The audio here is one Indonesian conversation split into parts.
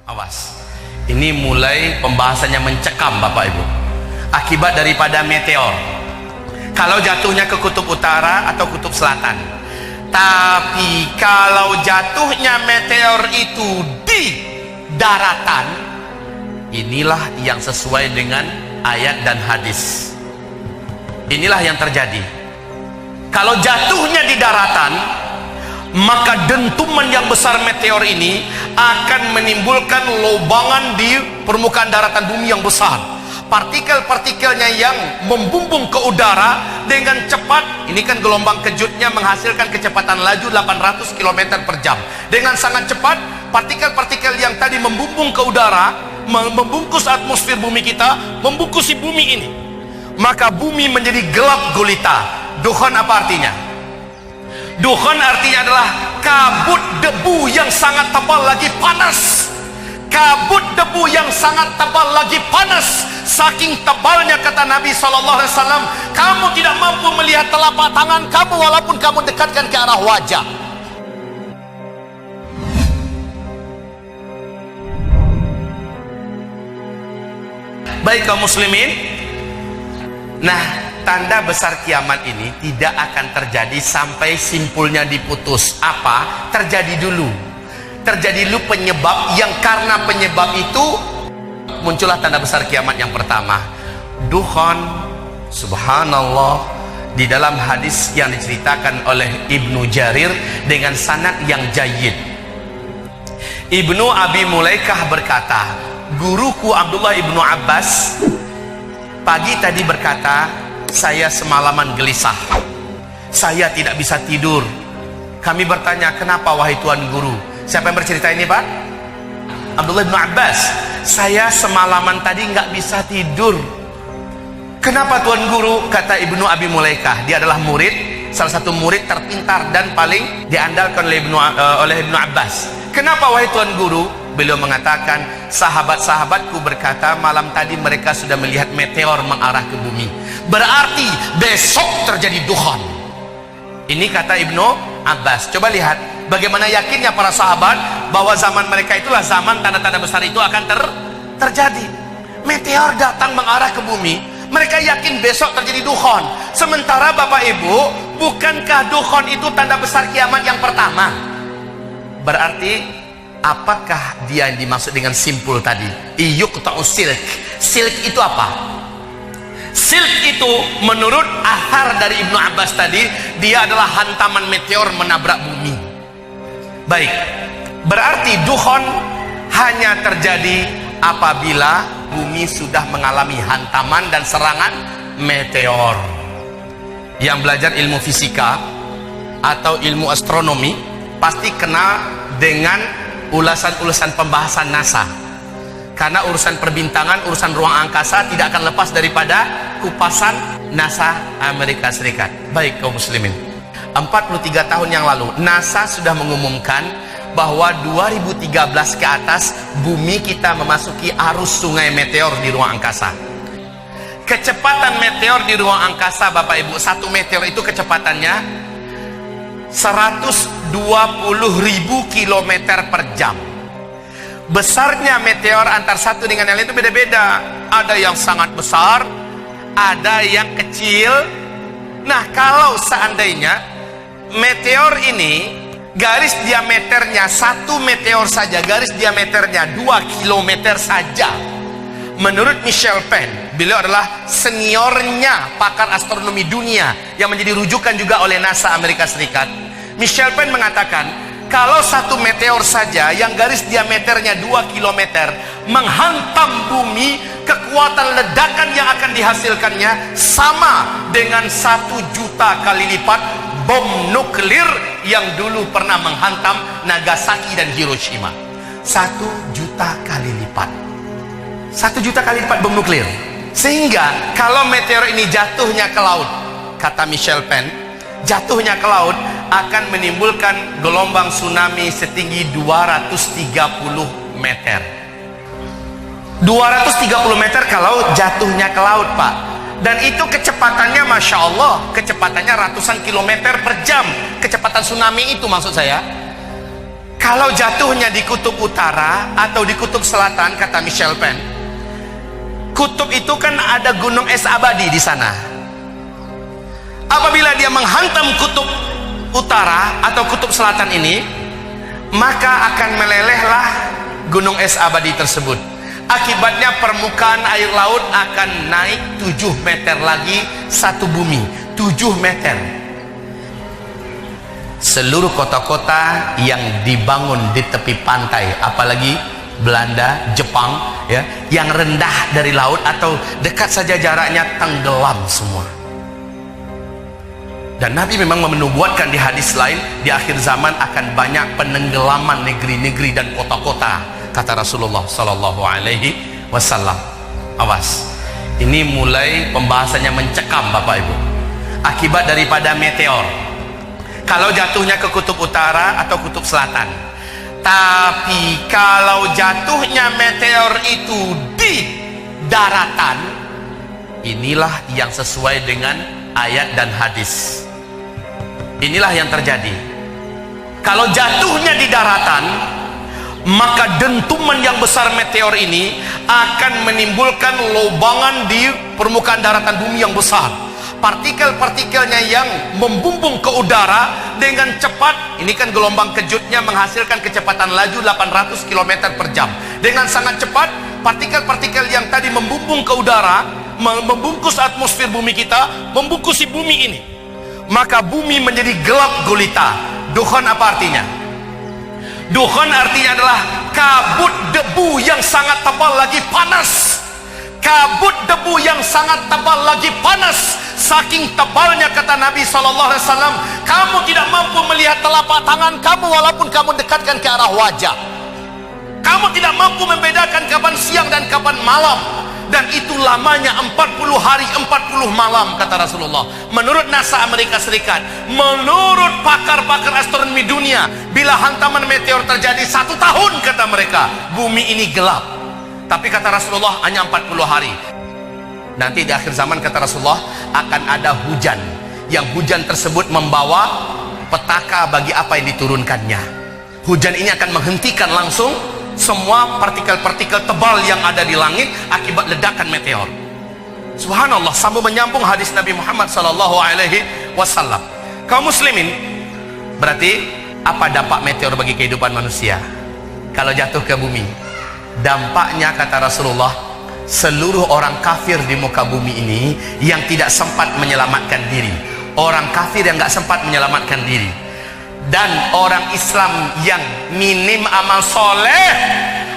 Awas, ini mulai pembahasannya mencekam Bapak Ibu. Akibat daripada meteor, kalau jatuhnya ke kutub utara atau kutub selatan. Tapi kalau jatuhnya meteor itu di daratan, inilah yang sesuai dengan ayat dan hadis. Inilah yang terjadi. Kalau jatuhnya di daratan, maka dentuman yang besar meteor ini akan menimbulkan lobangan di permukaan daratan bumi yang besar. Partikel-partikelnya yang membumbung ke udara dengan cepat. Ini kan gelombang kejutnya menghasilkan kecepatan laju 800 km per jam. Dengan sangat cepat, partikel-partikel yang tadi membumbung ke udara, membungkus atmosfer bumi kita, membungkusi bumi ini. Maka bumi menjadi gelap gulita. Dukhon apa artinya? Dukhon artinya adalah kabut debu yang sangat tebal lagi panas. Kabut debu yang sangat tebal lagi panas. Saking tebalnya, kata Nabi SAW, kamu tidak mampu melihat telapak tangan kamu walaupun kamu dekatkan ke arah wajah. Baik kaum muslimin, nah, tanda besar kiamat ini tidak akan terjadi sampai simpulnya diputus. Apa? Terjadi dulu. Terjadi dulu penyebab, yang karena penyebab itu muncullah tanda besar kiamat yang pertama. Dukhon, subhanallah, di dalam hadis yang diceritakan oleh Ibnu Jarir dengan sanad yang jayyid. Ibnu Abi Mulaikah berkata, guruku Abdullah Ibnu Abbas pagi tadi berkata, saya semalaman gelisah, saya tidak bisa tidur. Kami bertanya, kenapa wahai Tuan Guru? Siapa yang bercerita ini, Pak? Abdullah bin Abbas. Saya semalaman tadi nggak bisa tidur. Kenapa Tuan Guru? Kata Ibnu Abi Mulaikah. Dia adalah murid, salah satu murid terpintar dan paling diandalkan oleh Ibnu Abbas. Kenapa wahai Tuan Guru? Beliau mengatakan, sahabat-sahabatku berkata, malam tadi mereka sudah melihat meteor mengarah ke bumi. Berarti besok terjadi dukhon. Ini kata Ibnu Abbas. Coba lihat bagaimana yakinnya para sahabat bahwa zaman mereka itulah zaman tanda-tanda besar itu akan terjadi. Meteor datang mengarah ke bumi, mereka yakin besok terjadi dukhon. Sementara Bapak Ibu, bukankah dukhon itu tanda besar kiamat yang pertama? Berarti apakah dia yang dimaksud dengan simpul tadi? Iyuqta'u silk. Silk itu apa? Silk itu menurut athar dari Ibnu Abbas tadi, dia adalah hantaman meteor menabrak bumi. Baik, berarti dukhon hanya terjadi apabila bumi sudah mengalami hantaman dan serangan meteor. Yang belajar ilmu fisika atau ilmu astronomi pasti kenal dengan ulasan-ulasan pembahasan NASA. Karena urusan perbintangan, urusan ruang angkasa tidak akan lepas daripada kupasan NASA Amerika Serikat. Baik kaum muslimin, 43 tahun yang lalu NASA sudah mengumumkan bahwa 2013 ke atas bumi kita memasuki arus sungai meteor di ruang angkasa. Kecepatan meteor di ruang angkasa Bapak Ibu, satu meteor itu kecepatannya 120.000 km per jam. Besarnya meteor antar satu dengan yang lain itu beda-beda. Ada yang sangat besar, ada yang kecil. Nah, kalau seandainya meteor ini garis diameternya, satu meteor saja garis diameternya 2 km saja, menurut Michel Penn, beliau adalah seniornya pakar astronomi dunia yang menjadi rujukan juga oleh NASA Amerika Serikat. Michel Penn mengatakan, kalau satu meteor saja yang garis diameternya 2 km menghantam bumi, kekuatan ledakan yang akan dihasilkannya sama dengan 1 juta kali lipat bom nuklir yang dulu pernah menghantam Nagasaki dan Hiroshima. 1 juta kali lipat. 1 juta kali lipat bom nuklir. Sehingga kalau meteor ini jatuhnya ke laut, kata Michel Penn, jatuhnya ke laut akan menimbulkan gelombang tsunami setinggi 230 meter. 230 meter kalau jatuhnya ke laut, Pak. Dan itu kecepatannya Masya Allah, kecepatannya ratusan kilometer per jam. Kecepatan tsunami itu maksud saya. Kalau jatuhnya di kutub utara atau di kutub selatan, kata Michel Penn, kutub itu kan ada gunung es abadi di sana. Apabila dia menghantam kutub utara atau kutub selatan ini, maka akan melelehlah gunung es abadi tersebut. Akibatnya permukaan air laut akan naik 7 meter lagi satu bumi. 7 meter. Seluruh kota-kota yang dibangun di tepi pantai, apalagi Belanda, Jepang, ya, yang rendah dari laut atau dekat saja jaraknya, tenggelam semua. Dan Nabi memang menubuatkan di hadis lain, di akhir zaman akan banyak penenggelaman negeri-negeri dan kota-kota, kata Rasulullah Sallallahu Alaihi Wasallam. Awas, ini mulai pembahasannya mencekam Bapak Ibu, akibat daripada meteor. Kalau jatuhnya ke kutub utara atau kutub selatan. Tapi kalau jatuhnya meteor itu di daratan, inilah yang sesuai dengan ayat dan hadis. Inilah yang terjadi. Kalau jatuhnya di daratan, maka dentuman yang besar meteor ini akan menimbulkan lobangan di permukaan daratan bumi yang besar. Partikel-partikelnya yang membumbung ke udara dengan cepat. Ini kan gelombang kejutnya menghasilkan kecepatan laju 800 km per jam. Dengan sangat cepat, partikel-partikel yang tadi membumbung ke udara, membungkus atmosfer bumi kita, membungkusi bumi ini. Maka bumi menjadi gelap gulita. Dukhon apa artinya? Dukhon artinya adalah kabut debu yang sangat tebal lagi panas. Kabut debu yang sangat tebal lagi panas. Saking tebalnya, kata Nabi SAW, kamu tidak mampu melihat telapak tangan kamu walaupun kamu dekatkan ke arah wajah. Kamu tidak mampu membedakan kapan siang dan kapan malam. Dan itu lamanya 40 hari 40 malam, kata Rasulullah. Menurut NASA Amerika Serikat, menurut pakar-pakar astronomi dunia, bila hantaman meteor terjadi 1 tahun, kata mereka, bumi ini gelap. Tapi kata Rasulullah hanya 40 hari. Nanti di akhir zaman, kata Rasulullah, akan ada hujan. Yang hujan tersebut membawa petaka bagi apa yang diturunkannya. Hujan ini akan menghentikan langsung semua partikel-partikel tebal yang ada di langit akibat ledakan meteor. Subhanallah, sambil menyambung hadis Nabi Muhammad SAW. Kaum muslimin, berarti apa dampak meteor bagi kehidupan manusia? Kalau jatuh ke bumi, dampaknya, kata Rasulullah, seluruh orang kafir di muka bumi ini yang tidak sempat menyelamatkan diri, orang kafir yang gak sempat menyelamatkan diri, dan orang Islam yang minim amal soleh,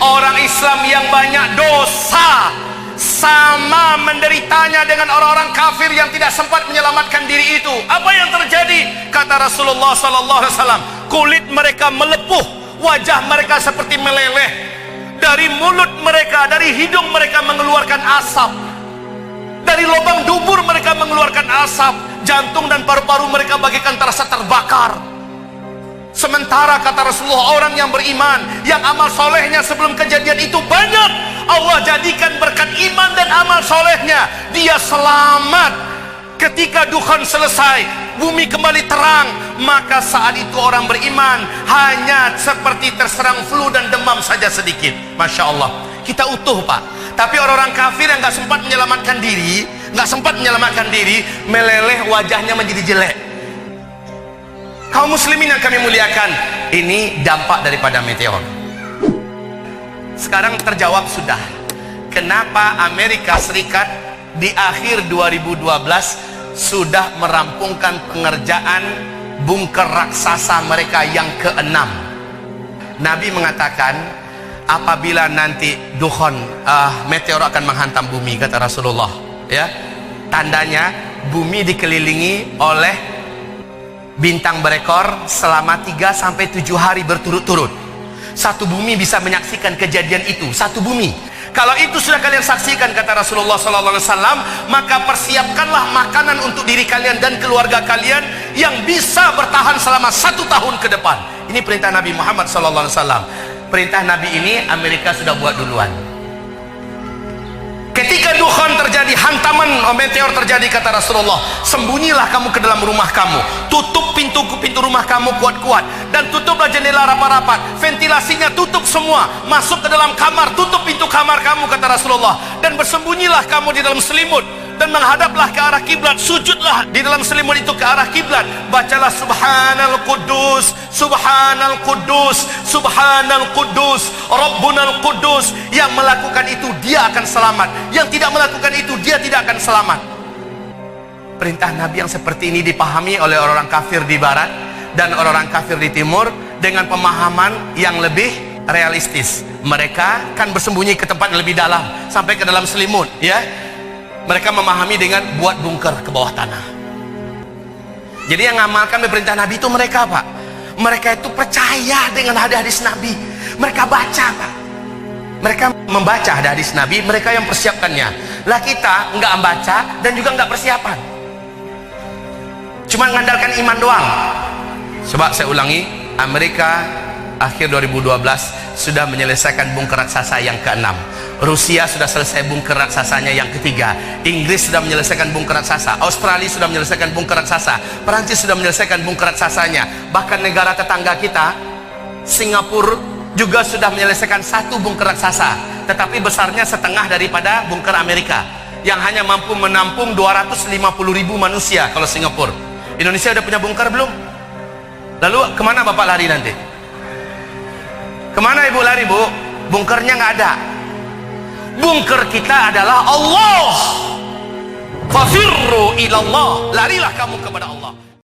orang Islam yang banyak dosa, sama menderitanya dengan orang-orang kafir yang tidak sempat menyelamatkan diri itu. Apa yang terjadi? Kata Rasulullah SAW, kulit mereka melepuh, wajah mereka seperti meleleh. Dari mulut mereka, dari hidung mereka mengeluarkan asap. Dari lubang dubur mereka mengeluarkan asap. Jantung dan paru-paru mereka bagaikan terasa terbakar. Sementara, kata Rasulullah, orang yang beriman, yang amal solehnya sebelum kejadian itu banyak, Allah jadikan berkat iman dan amal solehnya, dia selamat. Ketika dukhan selesai, bumi kembali terang, maka saat itu orang beriman hanya seperti terserang flu dan demam saja sedikit. Masya Allah, kita utuh Pak. Tapi orang-orang kafir yang gak sempat menyelamatkan diri, meleleh, wajahnya menjadi jelek. Kaum muslimin yang kami muliakan, ini dampak daripada meteor. Sekarang terjawab sudah, kenapa Amerika Serikat di akhir 2012 sudah merampungkan pengerjaan bunker raksasa mereka yang ke-6. Nabi mengatakan, apabila nanti dukhon meteor akan menghantam bumi, kata Rasulullah, ya, tandanya bumi dikelilingi oleh bintang berekor selama 3-7 hari berturut-turut. Satu bumi bisa menyaksikan kejadian itu, satu bumi. Kalau itu sudah kalian saksikan, kata Rasulullah SAW, maka persiapkanlah makanan untuk diri kalian dan keluarga kalian yang bisa bertahan selama 1 tahun ke depan. Ini perintah Nabi Muhammad SAW. Perintah Nabi ini Amerika sudah buat duluan. Ketika dukhan terjadi, hantaman meteor terjadi, kata Rasulullah, sembunyilah kamu ke dalam rumah kamu, tutup pintu rumah kamu kuat-kuat, dan tutuplah jendela rapat-rapat, ventilasinya tutup semua, masuk ke dalam kamar, tutup pintu kamar kamu, kata Rasulullah, dan bersembunyilah kamu di dalam selimut, dan menghadaplah ke arah kiblat, sujudlah di dalam selimut itu ke arah kiblat, bacalah subhanal quddus, subhanal quddus, subhanal quddus, rabbunal quddus. Yang melakukan itu dia akan selamat, yang tidak melakukan itu dia tidak akan selamat. Perintah Nabi yang seperti ini dipahami oleh orang kafir di barat dan orang kafir di timur dengan pemahaman yang lebih realistis. Mereka kan bersembunyi ke tempat yang lebih dalam, sampai ke dalam selimut, ya. Mereka memahami dengan buat bunker ke bawah tanah. Jadi yang ngamalkan perintah Nabi itu mereka, Pak. Mereka itu percaya dengan hadis-hadis Nabi. Mereka baca, Pak. Mereka membaca hadis Nabi, mereka yang persiapkannya. Lah kita nggak membaca dan juga nggak persiapan. Cuma mengandalkan iman doang. Coba saya ulangi, Amerika akhir 2012 sudah menyelesaikan bunker raksasa yang ke-6. Rusia sudah selesai bunker raksasanya yang ketiga. Inggris sudah menyelesaikan bunker raksasa. Australia sudah menyelesaikan bunker raksasa. Perancis sudah menyelesaikan bunker raksasanya. Bahkan negara tetangga kita, Singapura, juga sudah menyelesaikan satu bunker raksasa, tetapi besarnya setengah daripada bunker Amerika yang hanya mampu menampung 250.000 manusia. Kalau Singapura, Indonesia udah punya bunker belum? Lalu kemana Bapak lari nanti? Kemana Ibu lari, Bu? Bunkernya nggak ada. Bunker kita adalah Allah. Fafirru ilallah, larilah kamu kepada Allah.